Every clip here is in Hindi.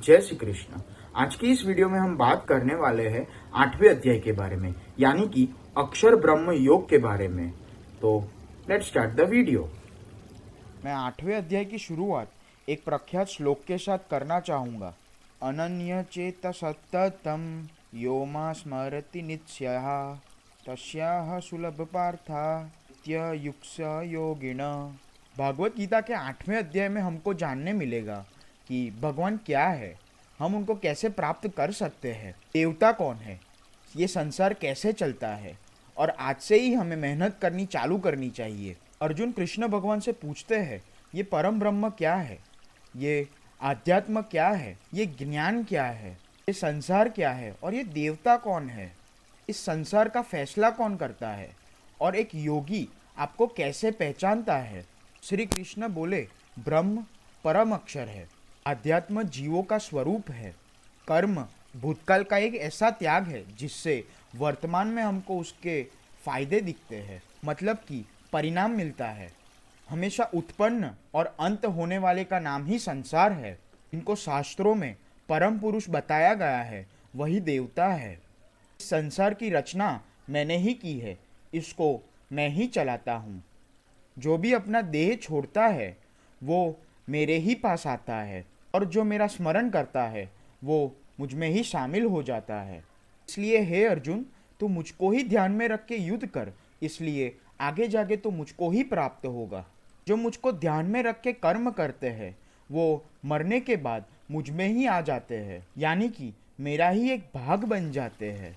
जय श्री कृष्ण। आज की इस वीडियो में हम बात करने वाले हैं 8वें अध्याय के बारे में, यानी कि अक्षर ब्रह्म योग के बारे में। तो लेट्स स्टार्ट द वीडियो। मैं 8वें अध्याय की शुरुआत एक प्रख्यात श्लोक के साथ करना चाहूँगा। अनन्य चेत सततम यो मा स्मरति नित्स्यः तस्याह सुलभ पार्था युक्ष योगिन। भागवत गीता के 8वें अध्याय में हमको जानने मिलेगा कि भगवान क्या है, हम उनको कैसे प्राप्त कर सकते हैं, देवता कौन है, ये संसार कैसे चलता है, और आज से ही हमें मेहनत करनी चालू करनी चाहिए। अर्जुन कृष्ण भगवान से पूछते हैं, ये परम ब्रह्म क्या है, ये आध्यात्म क्या है, ये ज्ञान क्या है, ये संसार क्या है, और ये देवता कौन है, इस संसार का फैसला कौन करता है, और एक योगी आपको कैसे पहचानता है। श्री कृष्ण बोले, ब्रह्म परम अक्षर है, अध्यात्म जीवों का स्वरूप है, कर्म भूतकाल का एक ऐसा त्याग है जिससे वर्तमान में हमको उसके फायदे दिखते हैं, मतलब कि परिणाम मिलता है। हमेशा उत्पन्न और अंत होने वाले का नाम ही संसार है। इनको शास्त्रों में परम पुरुष बताया गया है, वही देवता है। इस संसार की रचना मैंने ही की है, इसको मैं ही चलाता हूँ। जो भी अपना देह छोड़ता है वो मेरे ही पास आता है, और जो मेरा स्मरण करता है वो मुझ में ही शामिल हो जाता है। इसलिए हे अर्जुन, तू मुझको ही ध्यान में रख के युद्ध कर, इसलिए आगे जाके तो मुझको ही प्राप्त होगा। जो मुझको ध्यान में रख के कर्म करते हैं वो मरने के बाद मुझ में ही आ जाते हैं, यानी कि मेरा ही एक भाग बन जाते हैं।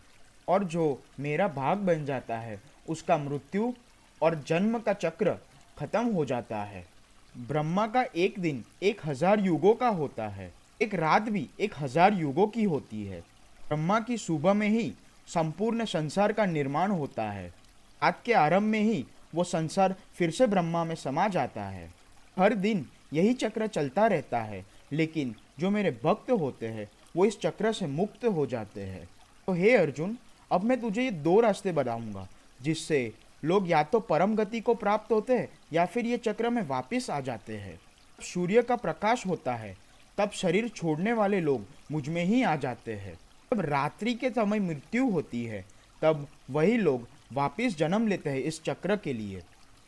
और जो मेरा भाग बन जाता है उसका मृत्यु और जन्म का चक्र खत्म हो जाता है। ब्रह्मा का एक दिन 1000 युगों का होता है, एक रात भी 1000 युगों की होती है। ब्रह्मा की सुबह में ही संपूर्ण संसार का निर्माण होता है। रात के आरंभ में ही वो संसार फिर से ब्रह्मा में समा जाता है। हर दिन यही चक्र चलता रहता है, लेकिन जो मेरे भक्त होते हैं वो इस चक्र से मुक्त हो जाते हैं। तो हे अर्जुन, अब मैं तुझे ये 2 रास्ते बताऊंगा जिससे लोग या तो परम गति को प्राप्त होते हैं या फिर ये चक्र में वापस आ जाते हैं। सूर्य का प्रकाश होता है तब शरीर छोड़ने वाले लोग मुझ में ही आ जाते हैं। जब रात्रि के समय मृत्यु होती है तब वही लोग वापस जन्म लेते हैं इस चक्र के लिए।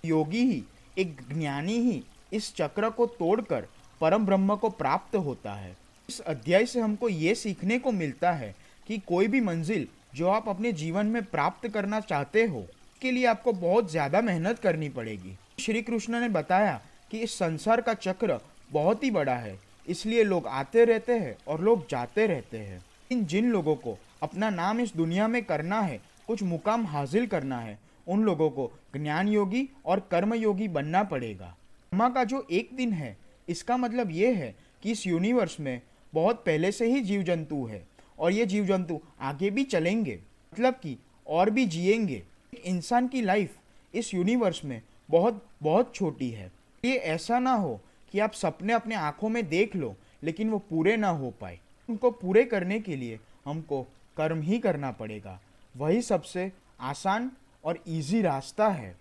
योगी ही, एक ज्ञानी ही इस चक्र को तोड़कर परम ब्रह्म को प्राप्त होता है। इस अध्याय से हमको ये सीखने को मिलता है कि कोई भी मंजिल जो आप अपने जीवन में प्राप्त करना चाहते हो, के लिए आपको बहुत ज़्यादा मेहनत करनी पड़ेगी। श्री कृष्ण ने बताया कि इस संसार का चक्र बहुत ही बड़ा है, इसलिए लोग आते रहते हैं और लोग जाते रहते हैं। जिन लोगों को अपना नाम इस दुनिया में करना है, कुछ मुकाम हासिल करना है, उन लोगों को ज्ञान योगी और कर्म योगी बनना पड़ेगा। ब्रह्मा का जो एक दिन है, इसका मतलब ये है कि इस यूनिवर्स में बहुत पहले से ही जीव जंतु है, और ये जीव जंतु आगे भी चलेंगे, मतलब कि और भी जिएंगे। इंसान की लाइफ इस यूनिवर्स में बहुत बहुत छोटी है। ये ऐसा ना हो कि आप सपने अपने आंखों में देख लो लेकिन वो पूरे ना हो पाए। उनको पूरे करने के लिए हमको कर्म ही करना पड़ेगा। वही सबसे आसान और इजी रास्ता है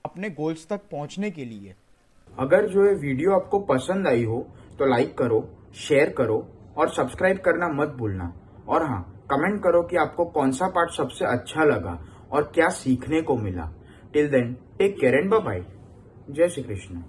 अपने गोल्स तक पहुंचने के लिए। अगर जो ये वीडियो आपको पसंद आई हो तो लाइक करो, शेयर करो और सब्सक्राइब करना मत भूलना। और हाँ, कमेंट करो कि आपको कौन सा पार्ट सबसे अच्छा लगा और क्या सीखने को मिला। Till then, take care and bye bye. जय श्री कृष्ण।